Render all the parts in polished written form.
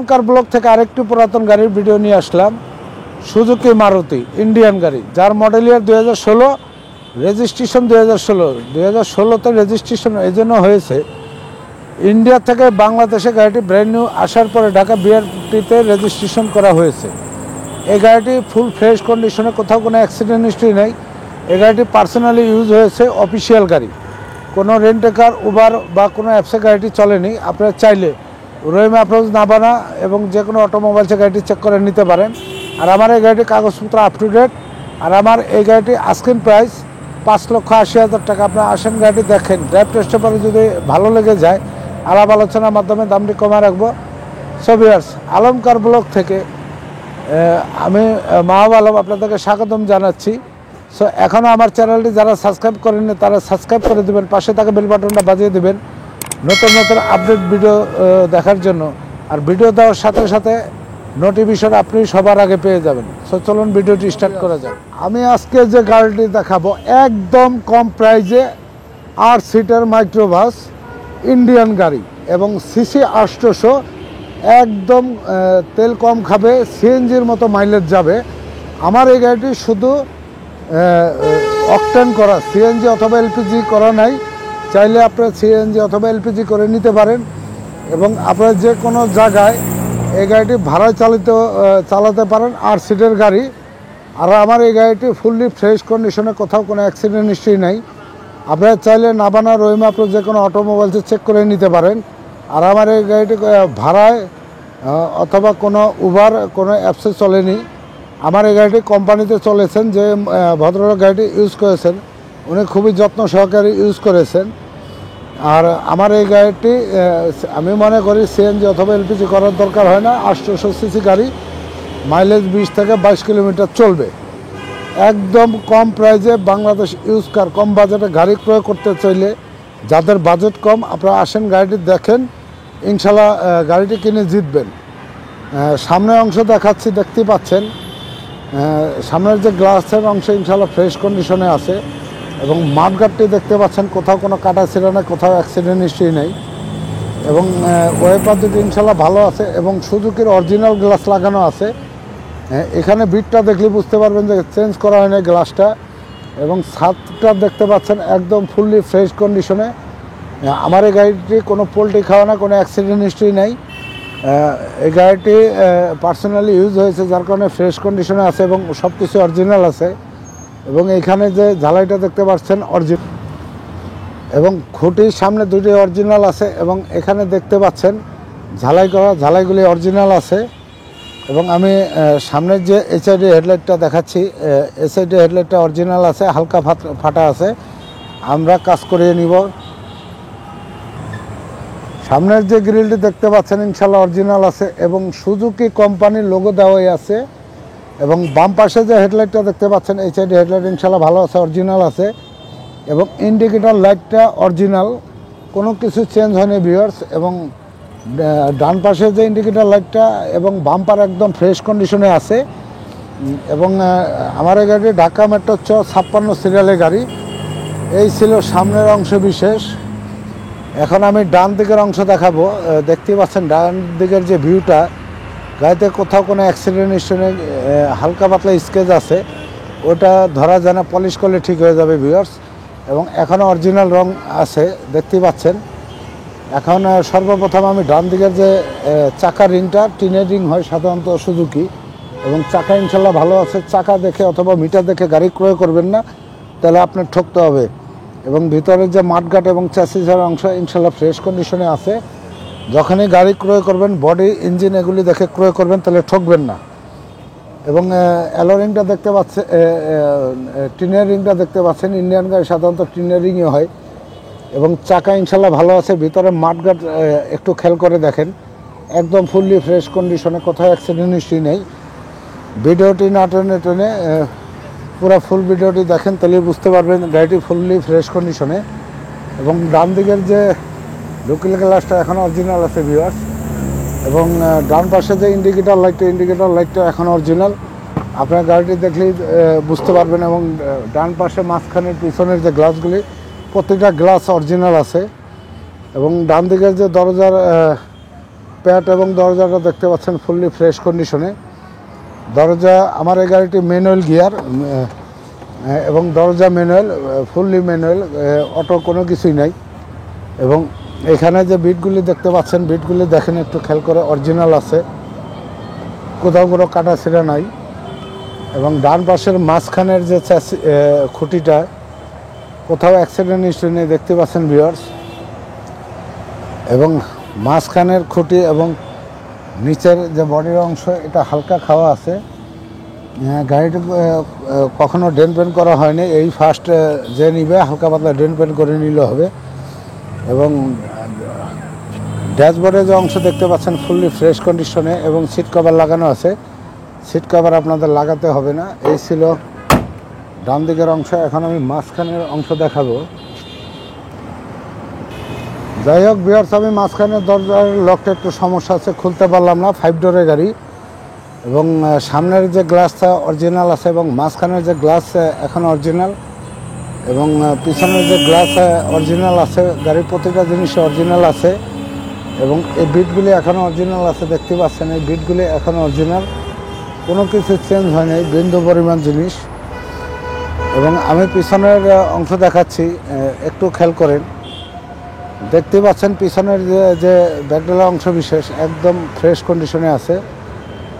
কার blog থেকে আরেকটি পুরাতন গাড়ির ভিডিও নিয়ে আসলাম। সুজুকি মারুতি ইন্ডিয়ান গাড়ি, যার মডেল ইয়ার 2016, রেজিস্ট্রেশন 2016তে রেজিস্ট্রেশন এই জন্য হয়েছে, ইন্ডিয়া থেকে বাংলাদেশে গাড়িটি ব্র্যান্ড নিউ আসার পরে ঢাকা বিআরটিতে রেজিস্ট্রেশন করা হয়েছে। এই গাড়িটি ফুল ফ্রেশ কন্ডিশনে, কোথাও কোনো অ্যাক্সিডেন্ট হিস্ট্রি নেই। এই গাড়িটি পার্সোনালি ইউজ হয়েছে, অফিসিয়াল গাড়ি, কোনো রেন্টে কার, উবার বা কোনো অ্যাপসে গাড়িটি চলেনি। আপনারা চাইলে রহিমা অ্যাপ্রোচ নাবানা এবং যে কোনো অটোমোবাইলসে গাড়িটি চেক করে নিতে পারেন। আর আমার এই গাড়িটির কাগজপত্র আপ টু ডেট। আর আমার এই গাড়িটি আস্কিং প্রাইস 5,80,000 টাকা। আপনারা আসেন, গাড়িটি দেখেন, ড্রাইভ টেস্টের পরে যদি ভালো লেগে যায় আলাপ আলোচনার মাধ্যমে দামটি কমে রাখবো। সো ভিউয়ার্স, আলম কার ব্লগ থেকে আমি মাহবুব আলম আপনাদেরকে স্বাগতম জানাচ্ছি। সো এখনও আমার চ্যানেলটি যারা সাবস্ক্রাইব করেননি তারা সাবস্ক্রাইব করে দেবেন, পাশে থাকা বেল বাটনটা বাজিয়ে দেবেন নতুন নতুন আপডেট ভিডিও দেখার জন্য। আর ভিডিও দেওয়ার সাথে সাথে নোটিফিকেশন আপনি সবার আগে পেয়ে যাবেন। সো চলুন ভিডিওটি স্টার্ট করা যাক। আমি আজকে যে গাড়িটি দেখাবো একদম কম প্রাইজে 8 সিটার মাইক্রোবাস ইন্ডিয়ান গাড়ি এবং সিসি 800, একদম তেল কম খাবে, সিএনজির মতো মাইলেজ যাবে। আমার এই গাড়িটি শুধু অকটেন করা, সিএনজি অথবা এলপিজি করা নাই। চাইলে আপনারা সিএনজি অথবা এলপিজি করে নিতে পারেন এবং আপনারা যে কোনো জায়গায় এই গাড়িটি ভাড়ায় চালাতে পারেন। 8 সিটের গাড়ি। আর আমার এই গাড়িটি ফুললি ফ্রেশ কন্ডিশনে, কোথাও কোনো অ্যাক্সিডেন্ট হিস্ট্রি নেই। আপনারা চাইলে নাবানা রহিমা আপনার যে কোনো অটোমোবাইলসে চেক করে নিতে পারেন। আর আমার এই গাড়িটি ভাড়ায় অথবা কোনো উবার কোনো অ্যাপসে চলেনি। আমার এই গাড়িটি কোম্পানিতে চলেছেন, যে ভদ্রলোক গাড়িটি ইউজ করেছেন উনি খুবই যত্ন সহকারে ইউজ করেছেন। আর আমার এই গাড়িটি আমি মনে করি সিএনজি অথবা এলপিজি করার দরকার হয় না। 800 সিসি গাড়ি, মাইলেজ 20 থেকে 22 কিলোমিটার চলবে। একদম কম প্রাইজে বাংলাদেশ ইউজ কার, কম বাজেটে গাড়ি ক্রয় করতে চাইলে, যাদের বাজেট কম, আপনারা আসেন, গাড়িটি দেখেন, ইনশাল্লাহ গাড়িটি কিনে জিতবেন। সামনের অংশ দেখাচ্ছি, দেখতেই পাচ্ছেন সামনের যে গ্লাসের অংশ ইনশাল্লাহ ফ্রেশ কন্ডিশনে আছে এবং মাঠগাটটি দেখতে পাচ্ছেন, কোথাও কোনো কাটা ছিঁড়া নেই, কোথাও অ্যাক্সিডেন্ট হিস্ট্রি নেই এবং ওয়েপার দুটি ইনশাল্লাহ ভালো আছে এবং সুজুকির অরিজিনাল গ্লাস লাগানো আছে। এখানে বিটটা দেখলে বুঝতে পারবেন যে চেঞ্জ করা হয়নি গ্লাসটা এবং ছাদটা দেখতে পাচ্ছেন একদম ফুললি ফ্রেশ কন্ডিশনে। আমার এই গাড়িটি কোনো পোল্ট্রি খাওয়া না, কোনো অ্যাক্সিডেন্ট হিস্ট্রি নেই। এই গাড়িটি পার্সোনালি ইউজ হয়েছে, যার কারণে ফ্রেশ কন্ডিশনে আছে এবং সব কিছু অরিজিনাল আছে। এবং এখানে যে ঝালাইটা দেখতে পাচ্ছেন অরিজিনাল এবং খুঁটির সামনে দুটি অরিজিনাল আছে এবং এখানে দেখতে পাচ্ছেন ঝালাই করা, ঝালাইগুলি অরিজিনাল আছে। এবং আমি সামনের যে এইচআইডি হেডলাইটটা দেখাচ্ছি, এইচআইডি হেডলাইটটা অরিজিনাল আছে, হালকা ফাটা আছে, আমরা কাজ করিয়ে নিব। সামনের যে গ্রিলটি দেখতে পাচ্ছেন ইনশাল্লাহ অরিজিনাল আছে এবং সুজুকি কোম্পানির লোগো দেওয়াই আছে। এবং বাম পাশে যে হেডলাইটটা দেখতে পাচ্ছেন এইচআইডি হেডলাইট ইনশাল্লাহ ভালো আছে, অরিজিনাল আছে এবং ইন্ডিকেটর লাইটটা অরিজিনাল, কোনো কিছু চেঞ্জ হয়নি ভিউয়ার্স। এবং ডান পাশে যে ইন্ডিকেটর লাইটটা এবং বাম্পার একদম ফ্রেশ কন্ডিশনে আছে। এবং আমার এই গাড়ি ঢাকা মেট্রো 56 সিরিয়ালের গাড়ি। এই ছিল সামনের অংশ বিশেষ। এখন আমি ডান দিকের অংশ দেখাবো। দেখতেই পাচ্ছেন ডান দিকের যে ভিউটা, গাড়িতে কোথাও কোনো অ্যাক্সিডেন্ট হিস্ট্রি, হালকা পাতলা স্কেচ আছে, ওটা ধরা যায় না, পলিশ করলে ঠিক হয়ে যাবে ভিউয়ার্স। এবং এখনও অরিজিনাল রং আছে, দেখতেই পাচ্ছেন। এখন সর্বপ্রথম আমি ডান দিকের যে চাকা রিংটা, টিনের রিং হয় সাধারণত সুজুকি, এবং চাকা ইনশাল্লাহ ভালো আছে। চাকা দেখে অথবা মিটার দেখে গাড়ি ক্রয় করবেন না, তাহলে আপনার ঠকতে হবে। এবং ভিতরের যে মাঠগাট এবং চ্যাসিসের অংশ ইনশাল্লাহ ফ্রেশ কন্ডিশনে আছে। যখনই গাড়ি ক্রয় করবেন বডি, ইঞ্জিন এগুলি দেখে ক্রয় করবেন, তাহলে ঠকবেন না। এবং অ্যালো রিংটা দেখতে পাচ্ছেন, টিনের রিংটা দেখতে পাচ্ছেন, ইন্ডিয়ান গাড়ি সাধারণত টিনের রিংই হয়। এবং চাকা ইনশাল্লাহ ভালো আছে, ভিতরে মাঠগাট একটু খেয়াল করে দেখেন, একদম ফুললি ফ্রেশ কন্ডিশনে, কোথাও অ্যাক্সিডেন্ট হিস্ট্রি নেই। ভিডিওটি না টেনে টেনে পুরো ফুল ভিডিওটি দেখেন, তাহলে বুঝতে পারবেন গাড়িটি ফুললি ফ্রেশ কন্ডিশনে। এবং ডান দিকের যে লুকিং গ্লাসটা এখন অরিজিনাল আছে ভিউয়ার্স। এবং ডান পাশে যে ইন্ডিকেটর লাইটটা এখন অরিজিনাল। আপনার গাড়িটি দেখলেই বুঝতে পারবেন। এবং ডান পাশে মাঝখানের পিছনের যে গ্লাসগুলি, প্রত্যেকটা গ্লাস অরিজিনাল আছে। এবং ডান দিকের যে দরজার প্যাড এবং দরজাটা দেখতে পাচ্ছেন ফুললি ফ্রেশ কন্ডিশনে। দরজা আমার এই গাড়িটি ম্যানুয়াল গিয়ার এবং দরজা ম্যানুয়াল, ফুললি ম্যানুয়াল, অটো কোনো কিছুই নাই। এবং এখানে যে বিটগুলি দেখতে পাচ্ছেন, বিটগুলি দেখেন একটু খেয়াল করে, অরিজিনাল আছে, কোথাও কোনো কাটা ছিঁড়া নাই। এবং ডান পাশের মাঝখানের যে খুঁটিটা কোথাও অ্যাক্সিডেন্ট হিস্ট্রি নেই, দেখতে পাচ্ছেন ভিউয়ার্স। এবং মাঝখানের খুঁটি এবং নিচের যে বডির অংশ এটা হালকা খাওয়া আছে। গাড়িটি কখনো ড্রেন পেন করা হয়নি, এই ফার্স্ট যে নিবে হালকা পাতলা ড্রেন পেন করে নিলে হবে। এবং ড্যাশবোর্ডে যে অংশ দেখতে পাচ্ছেন ফুললি ফ্রেশ কন্ডিশনে এবং সিট কভার লাগানো আছে। সিট কভার আপনাদের লাগাতে হবে না। এই ছিল ডান দিকের অংশ। এখন আমি মাঝখানের অংশ দেখাবো। যাই হোক ভিউয়ার্স, আমি মাঝখানের দরজার লকটা একটু সমস্যা আছে, খুলতে পারলাম না। 5 ডোরের গাড়ি এবং সামনের যে গ্লাসটা অরিজিনাল আছে এবং মাঝখানের যে গ্লাস এখন অরিজিনাল এবং পিছনের যে গ্লাস অরিজিনাল আছে। গাড়ির প্রতিটা জিনিস অরিজিনাল আছে এবং এই বিটগুলি এখনও অরিজিনাল আছে, দেখতে পাচ্ছেন। এই বিটগুলি এখনও অরিজিনাল, কোনো কিছু চেঞ্জ হয় নাই, বিন্দু পরিমাণ জিনিস। এবং আমি পিছনের অংশ দেখাচ্ছি, একটু খেয়াল করেন। দেখতে পাচ্ছেন পিছনের যে ব্যাকডালা অংশ বিশেষ একদম ফ্রেশ কন্ডিশনে আছে।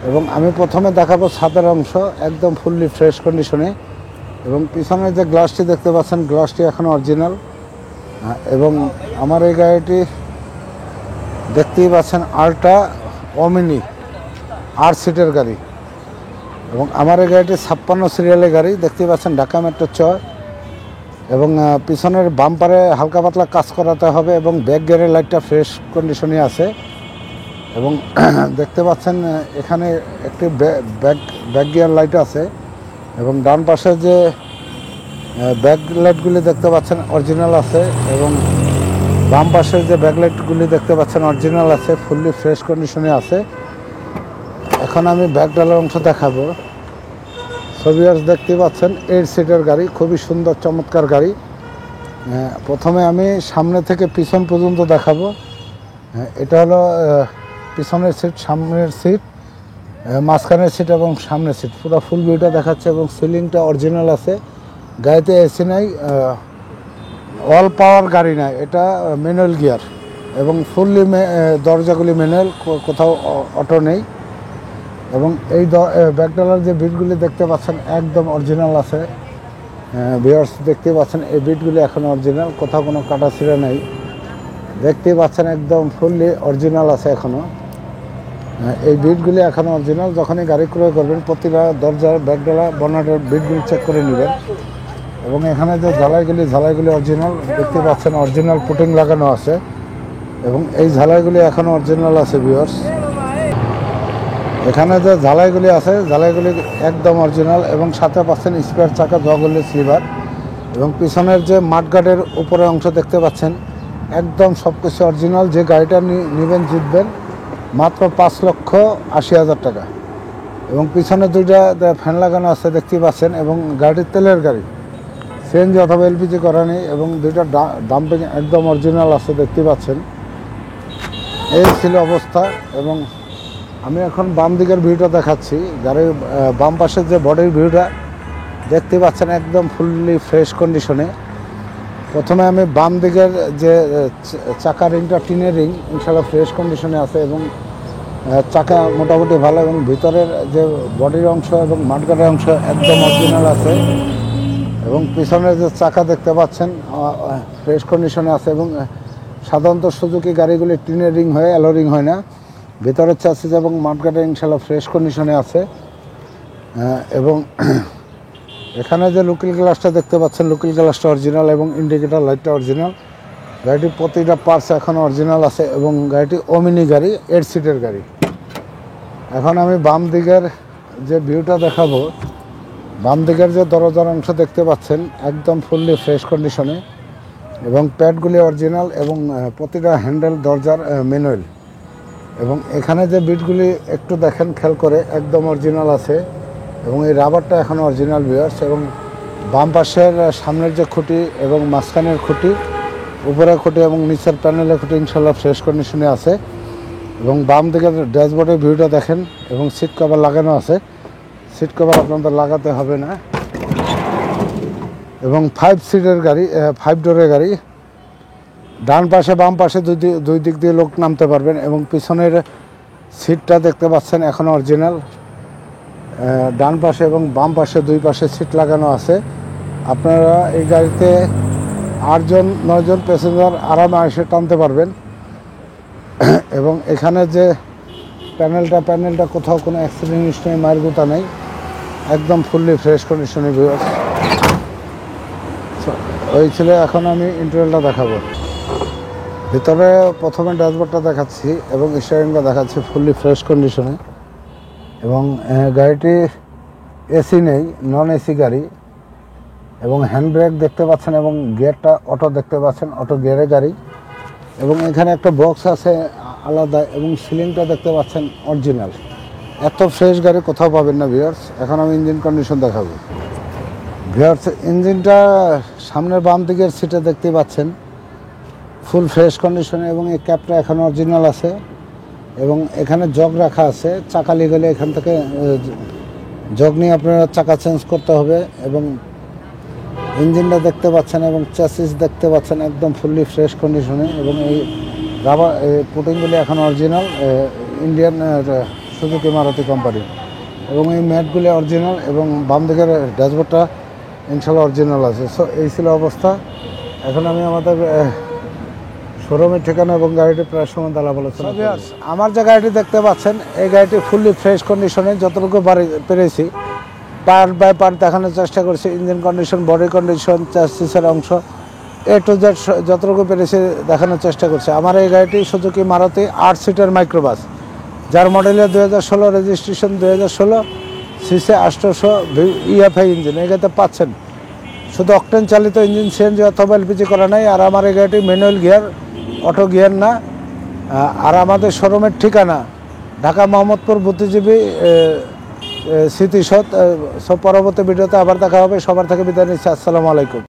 এবং আমি প্রথমে দেখাবো ছাদের অংশ, একদম ফুললি ফ্রেশ কন্ডিশনে। এবং পিছনের যে গ্লাসটি দেখতে পাচ্ছেন, গ্লাসটি এখনও অরিজিনাল। এবং আমার এই গাড়িটি দেখতেই পাচ্ছেন আল্ট্রা ওমিনি 8 সিটের গাড়ি এবং আমার এই গাড়িটি 56 সিরিয়ালের গাড়ি, দেখতেই পাচ্ছেন, ঢাকা মেট্রো চ। এবং পিছনের বাম্পারে হালকা পাতলা কাজ করাতে হবে এবং ব্যাক গিয়ারের লাইটটা ফ্রেশ কন্ডিশনে আছে। এবং দেখতে পাচ্ছেন এখানে একটি ব্যাক গিয়ার লাইট আছে এবং ডান পাশে যে ব্যাক লাইটগুলি দেখতে পাচ্ছেন অরিজিনাল আছে এবং বাম পাশের যে ব্যাক লাইটগুলি দেখতে পাচ্ছেন অরিজিনাল আছে, ফুললি ফ্রেশ কন্ডিশনে আছে। এখন আমি ব্যাক ডালার অংশ দেখাবো। ভিউয়ার্স দেখতে পাচ্ছেন 8 সিটের গাড়ি, খুবই সুন্দর চমৎকার গাড়ি। প্রথমে আমি সামনে থেকে পিছন পর্যন্ত দেখাবো। এটা হলো পিছনের সিট, সামনের সিট, মাঝখানের সিট এবং সামনের সিট, পুরো ফুল ভিউটা দেখাচ্ছে এবং সিলিংটা অরিজিনাল আছে। গাড়িতে এসি নাই, অল পাওয়ার গাড়ি নাই, এটা ম্যানুয়াল গিয়ার এবং ফুললি দরজাগুলি ম্যানুয়াল, কোথাও অটো নেই। এবং এই ব্যাকডালার যে বিটগুলি দেখতে পাচ্ছেন একদম অরিজিনাল আছে। ভিউয়ার্স দেখতে পাচ্ছেন এই বিটগুলি এখন অরিজিনাল, কোথাও কোনো কাটা ছিঁড়া নেই, দেখতে পাচ্ছেন একদম ফুললি অরিজিনাল আছে এখনও। এই বিটগুলি এখনও অরিজিনাল। যখনই গাড়ি ক্রয় করবেন প্রতিটা দরজার ব্যাকডালা বনাটের বিটগুলি চেক করে নেবেন। এবং এখানে যে ঝালাইগুলি অরিজিনাল, দেখতে পাচ্ছেন অরিজিনাল পুটিং লাগানো আছে এবং এই ঝালাইগুলি এখনও অরিজিনাল আছে ভিউয়ার্স। এখানে যে ঝালাইগুলি আছে, ঝালাইগুলি একদম অরিজিনাল এবং সাথে পাচ্ছেন স্পেয়ার চাকা, জগলি স্লিভার। এবং পিছনের যে মাঠগার্ডের উপরের অংশ দেখতে পাচ্ছেন একদম সব কিছু অরিজিনাল। যে গাড়িটা নেবেন জিতবেন মাত্র 5,80,000 টাকা। এবং পিছনে দুইটা ফ্যান লাগানো আছে দেখতে পাচ্ছেন এবং গাড়ির তেলের গাড়ি, সিএনজি অথবা এলপিজি করা নেই এবং দুইটা ডাম্পিং একদম অরিজিনাল আছে, দেখতে পাচ্ছেন। এই ছিল অবস্থা। এবং আমি এখন বাম দিকের ভিউটা দেখাচ্ছি। গাড়ির বাম পাশের যে বডির ভিউটা দেখতে পাচ্ছেন একদম ফুললি ফ্রেশ কন্ডিশনে। প্রথমে আমি বাম দিকের যে চাকা রিংটা, টিনের রিং, ইনশাল্লাহ ফ্রেশ কন্ডিশনে আছে এবং চাকা মোটামুটি ভালো এবং ভিতরের যে বডির অংশ এবং মাঠগার্ডের অংশ একদম অরিজিনাল আছে। এবং পিছনের যে চাকা দেখতে পাচ্ছেন ফ্রেশ কন্ডিশনে আছে এবং সাধারণত সুজুকি গাড়িগুলি টিনের রিং হয়, অ্যালো রিং হয় না। ভিতরের চাষিজ এবং মাঠগার্ডে ইনশাল্লাহ ফ্রেশ কন্ডিশনে আছে। এবং এখানে যে লুকিং গ্লাসটা দেখতে পাচ্ছেন, লুকিং গ্লাসটা অরিজিনাল এবং ইন্ডিকেটার লাইটটা অরিজিনাল। গাড়িটির প্রতিটা পার্টস এখন অরিজিনাল আছে এবং গাড়িটি ওমিনি গাড়ি, 8 সিটের গাড়ি। এখন আমি বাম দিকের যে ভিউটা দেখাবো। বাম দিকের যে দরজার অংশ দেখতে পাচ্ছেন একদম ফুললি ফ্রেশ কন্ডিশনে এবং প্যাডগুলি অরিজিনাল এবং প্রতিটা হ্যান্ডেল দরজার ম্যানুয়াল। এবং এখানে যে বিটগুলি একটু দেখেন খেয়াল করে, একদম অরিজিনাল আছে এবং এই রাবারটা এখন অরিজিনাল ভিউয়ার্স। এবং বাম পাশের সামনের যে খুঁটি এবং মাঝখানের খুঁটি, উপরের খুঁটি এবং নিচের প্যানেলের খুঁটি ইনশাল্লাহ ফ্রেশ কন্ডিশনে আছে। এবং বাম দিকে ড্যাশবোর্ডের ভিউটা দেখেন এবং সিট কভার লাগানো আছে। সিট কভার আপনাদের লাগাতে হবে না। এবং 5 সিটের গাড়ি, 5 ডোরের গাড়ি। ডান পাশে বাম পাশে দুই দিক দিয়ে লোক নামতে পারবেন। এবং পিছনের সিটটা দেখতে পাচ্ছেন এখন অরিজিনাল। ডান পাশে এবং বাম পাশে দুই পাশে সিট লাগানো আছে। আপনারা এই গাড়িতে 8জন 9জন প্যাসেঞ্জার আরামে এসে টানতে পারবেন। এবং এখানে যে প্যানেলটা কোথাও কোনো অ্যাক্সিডেন্ট হিস্ট্রি মায়ের গুতা নেই, একদম ফুললি ফ্রেশ কন্ডিশনে ভিউয়ার্স। ওই ছিল, এখন আমি ইন্টেরিয়রটা দেখাবো। ভিতরে প্রথমে ড্যাশবোর্ডটা দেখাচ্ছি এবং স্টিয়ারিংটা দেখাচ্ছি ফুললি ফ্রেশ কন্ডিশনে। এবং গাড়িটি এসি নেই, নন এসি গাড়ি। এবং হ্যান্ড ব্রেক দেখতে পাচ্ছেন এবং গিয়ারটা অটো দেখতে পাচ্ছেন, অটো গিয়ারের গাড়ি। এবং এখানে একটা বক্স আছে আলাদা এবং সিলিংটা দেখতে পাচ্ছেন অরিজিনাল। এত ফ্রেশ গাড়ি কোথাও পাবেন না ভিউয়ার্স। এখন আমি ইঞ্জিন কন্ডিশন দেখাবো ভিউয়ার্স। ইঞ্জিনটা সামনের বাম দিকের সিটে দেখতে পাচ্ছেন ফুল ফ্রেশ কন্ডিশনে এবং এই ক্যাপটা এখন অরিজিনাল আছে। এবং এখানে জগ রাখা আছে, চাকা গেলে এখান থেকে জগ নিয়ে আপনারা চাকা চেঞ্জ করতে হবে। এবং ইঞ্জিনটা দেখতে পাচ্ছেন এবং চ্যাসিস দেখতে পাচ্ছেন একদম ফুললি ফ্রেশ কন্ডিশনে। এবং এই রাবার পুটিংগুলি এখন original, Indian Suzuki Maruti company. এবং এই ম্যাটগুলি অরিজিনাল এবং বাম দিকের ড্যাশবোর্ডটা ইনশাল্লাহ অরিজিনাল আছে। সো এই ছিল অবস্থা। এখন আমি আমাদের শোরুমের ঠিকানা এবং গাড়িটি প্রায় সময় আলাপ আলোচনা করব। আমার যে গাড়িটি দেখতে পাচ্ছেন এই গাড়িটি ফুললি ফ্রেশ কন্ডিশনে, যতটুকু পেরেছি পার্ট বাই পার্ট দেখানোর চেষ্টা করছি। ইঞ্জিন কন্ডিশন, বডি কন্ডিশন, চ্যাসিসের অংশ A to Z যতটুকু পেরেছি দেখানোর চেষ্টা করছি। আমার এই গাড়িটি সুজুকি মারুতি 8 সিটের মাইক্রোবাস, যার মডেলের 2016, রেজিস্ট্রেশন 2016, সিসি 800 EFI ইঞ্জিন। এই গাড়িতে পাচ্ছেন শুধু অকটেন চালিত ইঞ্জিন, সিএনজি অথবা এলপিজি করা নাই। আর আমার এই গাড়িটি ম্যানুয়াল গিয়ার, অটো গিয়ার না। আর আমাদের শোরুমের ঠিকানা ঢাকা মোহাম্মদপুর বুদ্ধিজীবী স্মৃতিসৌধ। সব পরবর্তী ভিডিওতে আবার দেখা হবে। সবার থেকে বিদায় নিচ্ছি। আসসালামু আলাইকুম।